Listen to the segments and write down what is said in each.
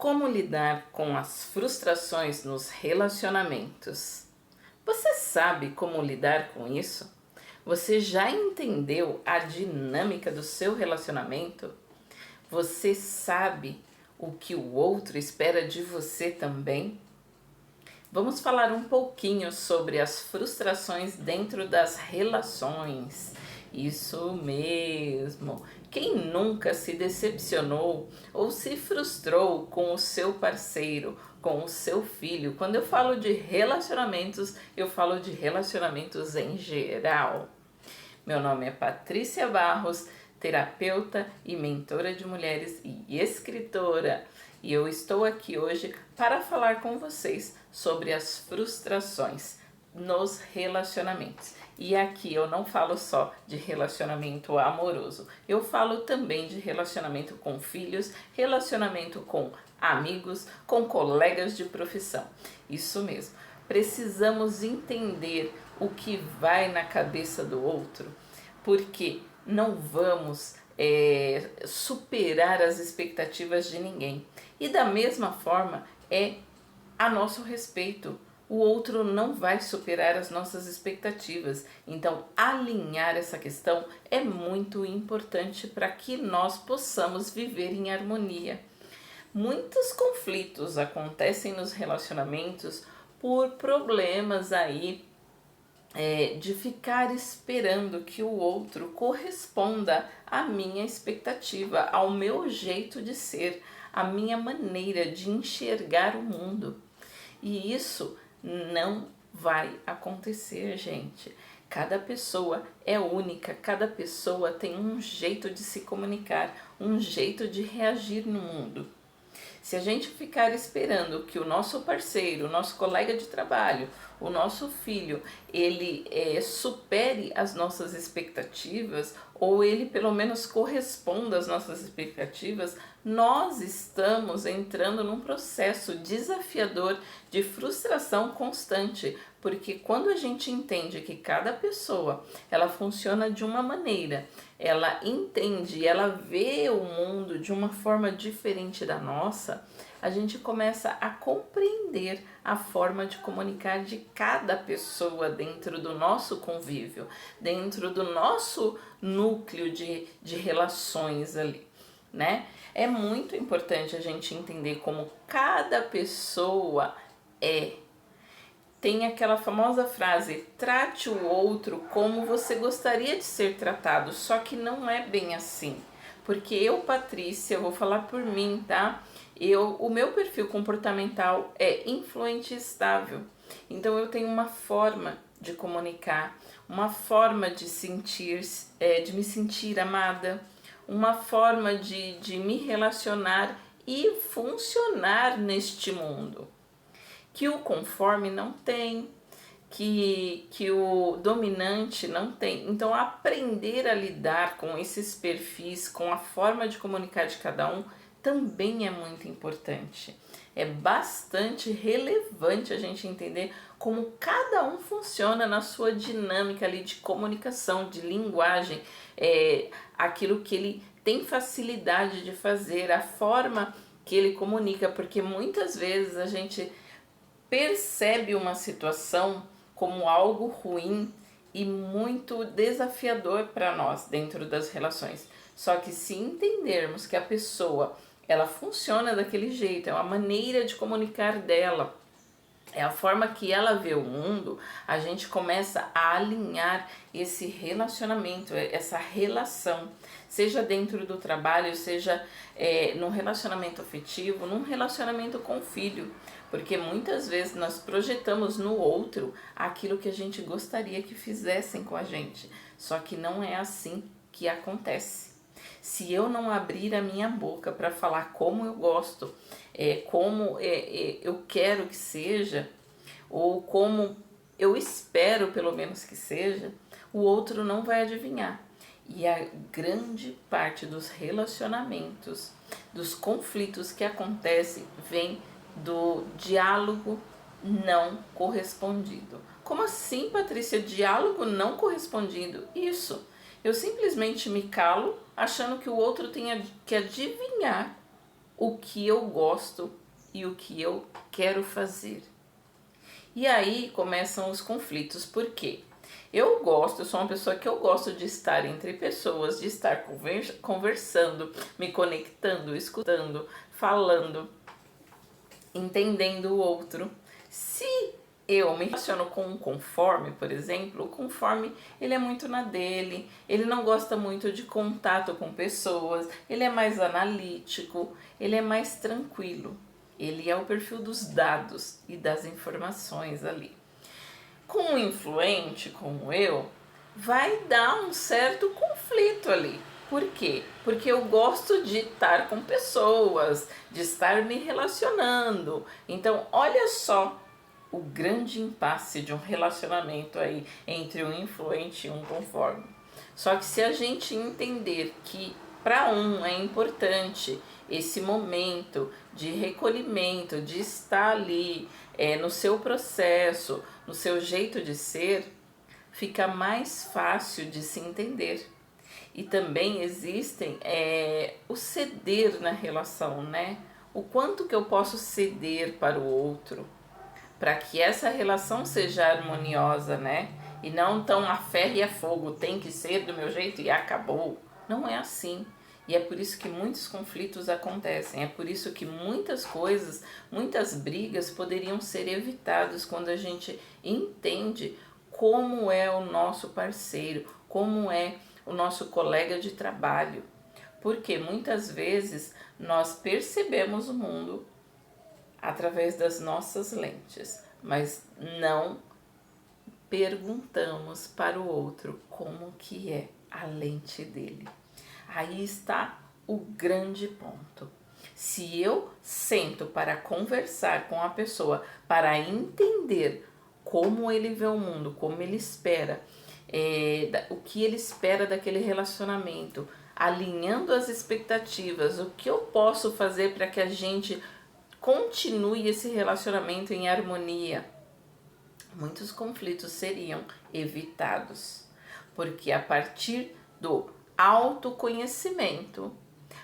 Como lidar com as frustrações nos relacionamentos? Você sabe como lidar com isso? Você já entendeu a dinâmica do seu relacionamento? Você sabe o que o outro espera de você também? Vamos falar um pouquinho sobre as frustrações dentro das relações. Isso mesmo! Quem nunca se decepcionou ou se frustrou com o seu parceiro, com o seu filho? Quando eu falo de relacionamentos, eu falo de relacionamentos em geral. Meu nome é Patrícia Barros, terapeuta e mentora de mulheres e escritora. E eu estou aqui hoje para falar com vocês sobre as frustrações nos relacionamentos. E aqui eu não falo só de relacionamento amoroso, eu falo também de relacionamento com filhos, relacionamento com amigos, com colegas de profissão. Isso mesmo, precisamos entender o que vai na cabeça do outro, porque não vamos superar as expectativas de ninguém. E da mesma forma é a nosso respeito. O outro não vai superar as nossas expectativas. Então, alinhar essa questão é muito importante para que nós possamos viver em harmonia. Muitos conflitos acontecem nos relacionamentos por problemas aí de ficar esperando que o outro corresponda à minha expectativa, ao meu jeito de ser, à minha maneira de enxergar o mundo. E isso não vai acontecer, gente. Cada pessoa é única, cada pessoa tem um jeito de se comunicar, um jeito de reagir no mundo. Se a gente ficar esperando que o nosso parceiro, o nosso colega de trabalho, o nosso filho, ele supere as nossas expectativas, ou ele pelo menos corresponda às nossas expectativas, nós estamos entrando num processo desafiador de frustração constante, porque quando a gente entende que cada pessoa ela funciona de uma maneira, ela entende, ela vê o mundo de uma forma diferente da nossa, a gente começa a compreender a forma de comunicar de cada pessoa dentro do nosso convívio, dentro do nosso núcleo de relações ali, né? É muito importante a gente entender como cada pessoa é. Tem aquela famosa frase, trate o outro como você gostaria de ser tratado, só que não é bem assim. Porque eu, Patrícia, eu vou falar por mim, tá? O meu perfil comportamental é influente e estável. Então eu tenho uma forma de comunicar, uma forma de sentir, de me sentir amada, uma forma de me relacionar e funcionar neste mundo. Que o conforme não tem, que o dominante não tem. Então, aprender a lidar com esses perfis, com a forma de comunicar de cada um, também é muito importante. É bastante relevante a gente entender como cada um funciona na sua dinâmica ali de comunicação, de linguagem, aquilo que ele tem facilidade de fazer, a forma que ele comunica, porque muitas vezes a gente percebe uma situação como algo ruim e muito desafiador para nós dentro das relações. Só que se entendermos que a pessoa ela funciona daquele jeito, é uma maneira de comunicar dela, é a forma que ela vê o mundo, a gente começa a alinhar esse relacionamento, essa relação, seja dentro do trabalho, seja num relacionamento afetivo, num relacionamento com o filho, porque muitas vezes nós projetamos no outro aquilo que a gente gostaria que fizessem com a gente, só que não é assim que acontece. Se eu não abrir a minha boca para falar como eu gosto, como eu quero que seja, ou como eu espero pelo menos que seja, o outro não vai adivinhar. E a grande parte dos relacionamentos, dos conflitos que acontecem, vem do diálogo não correspondido. Como assim, Patrícia? Diálogo não correspondido? Isso. Eu simplesmente me calo achando que o outro tem que adivinhar o que eu gosto e o que eu quero fazer. E aí começam os conflitos. Por quê? Eu sou uma pessoa que eu gosto de estar entre pessoas, de estar conversando, me conectando, escutando, falando, entendendo o outro. Se eu me relaciono com um conforme, por exemplo, o conforme ele é muito na dele, ele não gosta muito de contato com pessoas, ele é mais analítico, ele é mais tranquilo. Ele é o perfil dos dados e das informações ali. Com um influente como eu, vai dar um certo conflito ali. Por quê? Porque eu gosto de estar com pessoas, de estar me relacionando. Então, olha só o grande impasse de um relacionamento aí entre um influente e um conforme. Só que se a gente entender que para um é importante esse momento de recolhimento, de estar ali no seu processo, no seu jeito de ser, fica mais fácil de se entender. E também existem o ceder na relação, né? O quanto que eu posso ceder para o outro, para que essa relação seja harmoniosa, né? E não tão a ferro e a fogo, tem que ser do meu jeito e acabou. Não é assim. E é por isso que muitos conflitos acontecem, é por isso que muitas coisas, muitas brigas poderiam ser evitadas quando a gente entende como é o nosso parceiro, como é o nosso colega de trabalho. Porque muitas vezes nós percebemos o mundo através das nossas lentes, mas não perguntamos para o outro como que é a lente dele. Aí está o grande ponto. Se eu sento para conversar com a pessoa, para entender como ele vê o mundo, como ele espera, o que ele espera daquele relacionamento, alinhando as expectativas, o que eu posso fazer para que a gente continue esse relacionamento em harmonia, muitos conflitos seriam evitados. Porque a partir do autoconhecimento.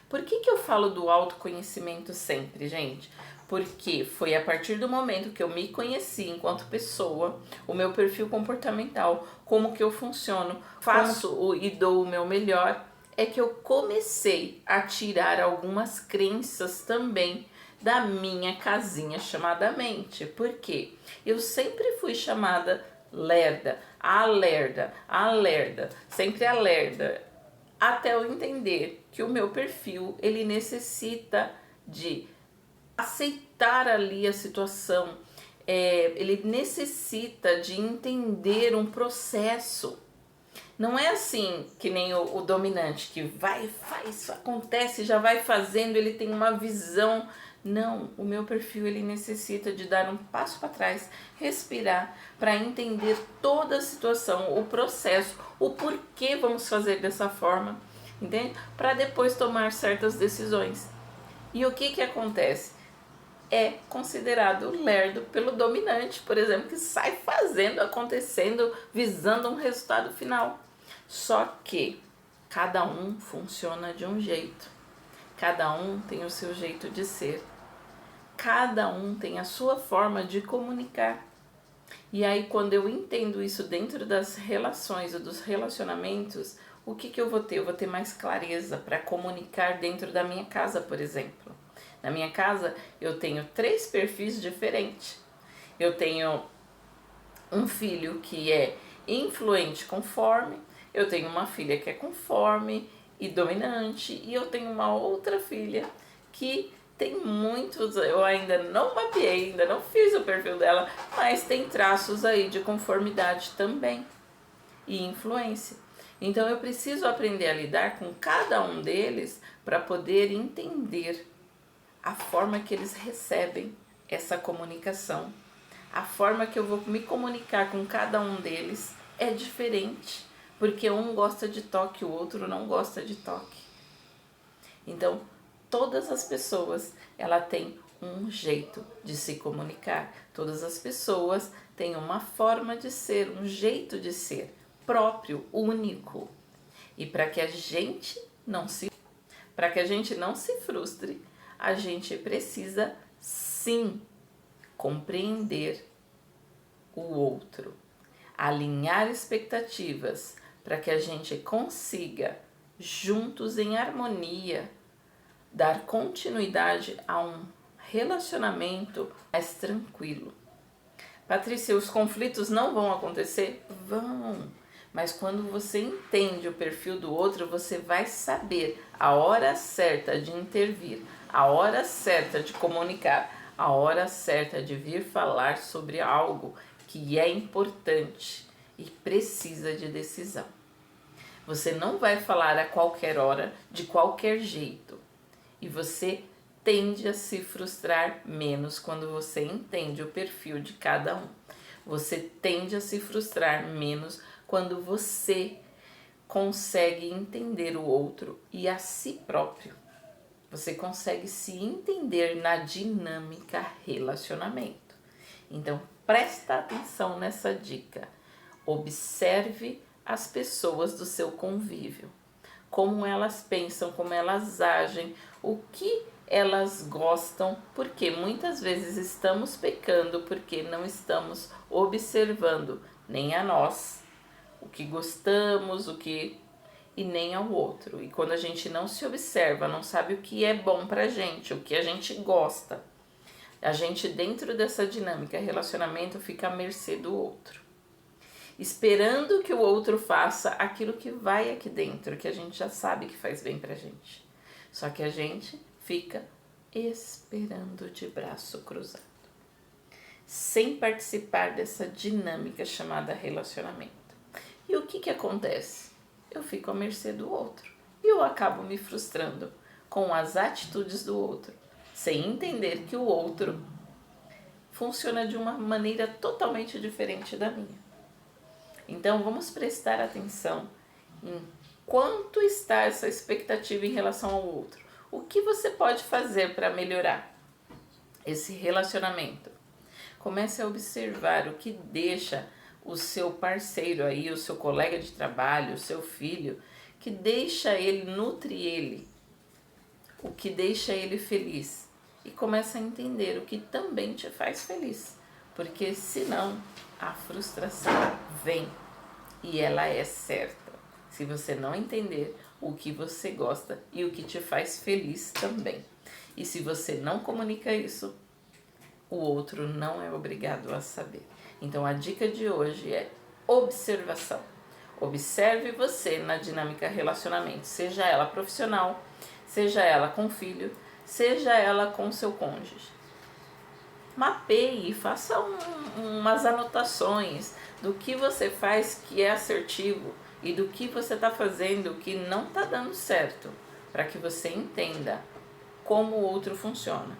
Por que eu falo do autoconhecimento sempre, gente? Porque foi a partir do momento que eu me conheci enquanto pessoa, o meu perfil comportamental, como que eu funciono, faço e dou o meu melhor, é que eu comecei a tirar algumas crenças também da minha casinha chamada mente. Por quê? Eu sempre fui chamada lerda, a lerda, sempre a lerda, até eu entender que o meu perfil ele necessita de aceitar ali a situação, ele necessita de entender um processo. Não é assim que nem o dominante que vai, faz, acontece, já vai fazendo, ele tem uma visão. Não, o meu perfil ele necessita de dar um passo para trás, respirar, para entender toda a situação, o processo, o porquê vamos fazer dessa forma, entende? Para depois tomar certas decisões. E o que acontece? É considerado lerdo pelo dominante, por exemplo, que sai fazendo, acontecendo, visando um resultado final. Só que cada um funciona de um jeito, cada um tem o seu jeito de ser, cada um tem a sua forma de comunicar. E aí quando eu entendo isso dentro das relações ou dos relacionamentos, o que eu vou ter? Eu vou ter mais clareza para comunicar dentro da minha casa, por exemplo. Na minha casa eu tenho 3 perfis diferentes. Eu tenho um filho que é influente conforme, eu tenho uma filha que é conforme e dominante, e eu tenho uma outra filha que tem muitos, eu ainda não mapeei, ainda não fiz o perfil dela, mas tem traços aí de conformidade também e influência. Então eu preciso aprender a lidar com cada um deles para poder entender a forma que eles recebem essa comunicação. A forma que eu vou me comunicar com cada um deles é diferente, porque um gosta de toque, o outro não gosta de toque. Então, todas as pessoas, ela tem um jeito de se comunicar. Todas as pessoas têm uma forma de ser, um jeito de ser próprio, único. E para que a gente não se frustre, a gente precisa sim compreender o outro, alinhar expectativas para que a gente consiga, juntos em harmonia, dar continuidade a um relacionamento mais tranquilo. Patrícia, os conflitos não vão acontecer? Vão! Mas quando você entende o perfil do outro, você vai saber a hora certa de intervir, a hora certa de comunicar, a hora certa de vir falar sobre algo que é importante e precisa de decisão. Você não vai falar a qualquer hora, de qualquer jeito. E você tende a se frustrar menos quando você entende o perfil de cada um. Você tende a se frustrar menos quando você consegue entender o outro e a si próprio. Você consegue se entender na dinâmica relacionamento. Então, presta atenção nessa dica. Observe as pessoas do seu convívio. Como elas pensam, como elas agem, o que elas gostam, porque muitas vezes estamos pecando porque não estamos observando nem a nós, o que gostamos, e nem ao outro. E quando a gente não se observa, não sabe o que é bom pra gente, o que a gente gosta, a gente dentro dessa dinâmica relacionamento fica à mercê do outro, esperando que o outro faça aquilo que vai aqui dentro, que a gente já sabe que faz bem pra gente. Só que a gente fica esperando de braço cruzado, sem participar dessa dinâmica chamada relacionamento. E o que acontece? Eu fico à mercê do outro e eu acabo me frustrando com as atitudes do outro, sem entender que o outro funciona de uma maneira totalmente diferente da minha. Então vamos prestar atenção em quanto está essa expectativa em relação ao outro. O que você pode fazer para melhorar esse relacionamento? Comece a observar o que deixa o seu parceiro aí, o seu colega de trabalho, o seu filho, que deixa ele, nutre ele, o que deixa ele feliz. E começa a entender o que também te faz feliz, porque senão a frustração vem e ela é certa. Se você não entender o que você gosta e o que te faz feliz também. E se você não comunica isso, o outro não é obrigado a saber. Então a dica de hoje é observação. Observe você na dinâmica relacionamento, seja ela profissional, seja ela com filho, seja ela com seu cônjuge. Mapeie, faça umas anotações do que você faz que é assertivo e do que você está fazendo que não está dando certo, para que você entenda como o outro funciona.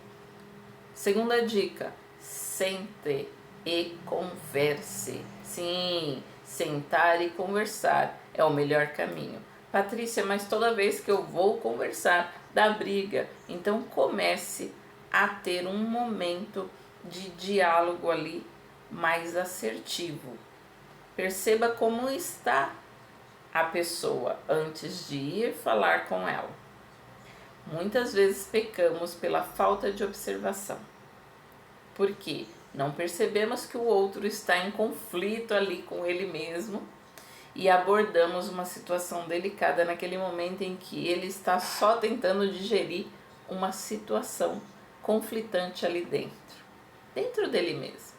Segunda dica, sente e converse. Sim, sentar e conversar é o melhor caminho. Patrícia, mas toda vez que eu vou conversar dá briga. Então comece a ter um momento de diálogo ali mais assertivo. Perceba como está a pessoa antes de ir falar com ela. Muitas vezes pecamos pela falta de observação, porque não percebemos que o outro está em conflito ali com ele mesmo e abordamos uma situação delicada naquele momento em que ele está só tentando digerir uma situação conflitante ali dentro dele mesmo.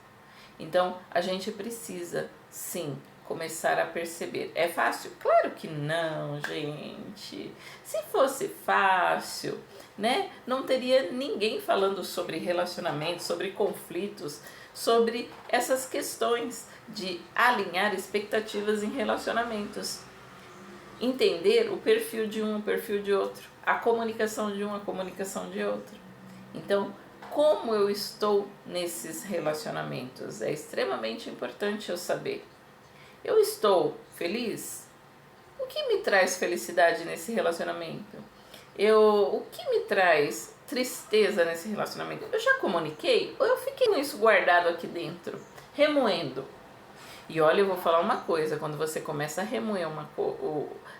Então a gente precisa sim começar a perceber. É fácil? Claro que não, gente. Se fosse fácil, né, não teria ninguém falando sobre relacionamentos, sobre conflitos, sobre essas questões de alinhar expectativas em relacionamentos. Entender o perfil de um, o perfil de outro, a comunicação de um, a comunicação de outro. Então, como eu estou nesses relacionamentos? É extremamente importante eu saber. Eu estou feliz? O que me traz felicidade nesse relacionamento? O que me traz tristeza nesse relacionamento? Eu já comuniquei ou eu fiquei com isso guardado aqui dentro, remoendo? E olha, eu vou falar uma coisa, quando você começa a remoer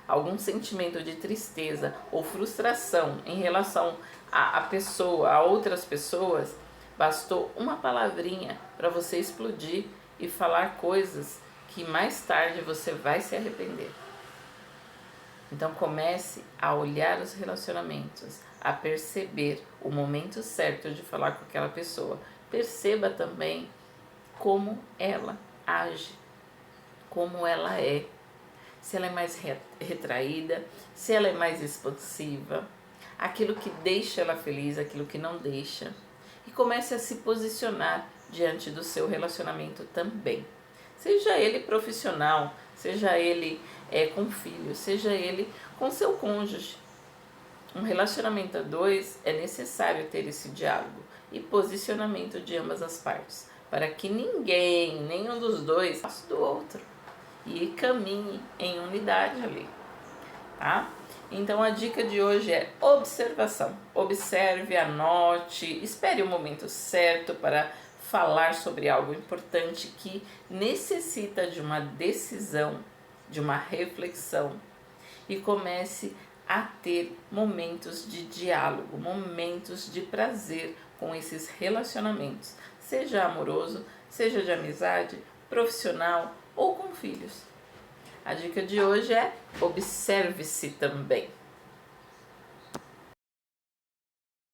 algum sentimento de tristeza ou frustração em relação a outras pessoas, bastou uma palavrinha para você explodir e falar coisas que mais tarde você vai se arrepender. Então comece a olhar os relacionamentos, a perceber o momento certo de falar com aquela pessoa. Perceba também como ela age, como ela é. Se ela é mais retraída, se ela é mais expansiva, aquilo que deixa ela feliz, aquilo que não deixa. E comece a se posicionar diante do seu relacionamento também. Seja ele profissional, seja ele com filho, seja ele com seu cônjuge. Um relacionamento a dois é necessário ter esse diálogo e posicionamento de ambas as partes, para que nenhum dos dois passe do outro e caminhe em unidade ali, tá? Então a dica de hoje é observação. Observe, anote, espere o momento certo para falar sobre algo importante que necessita de uma decisão, de uma reflexão, e comece a ter momentos de diálogo, momentos de prazer com esses relacionamentos, seja amoroso, seja de amizade, profissional ou com filhos. A dica de hoje é observe-se também.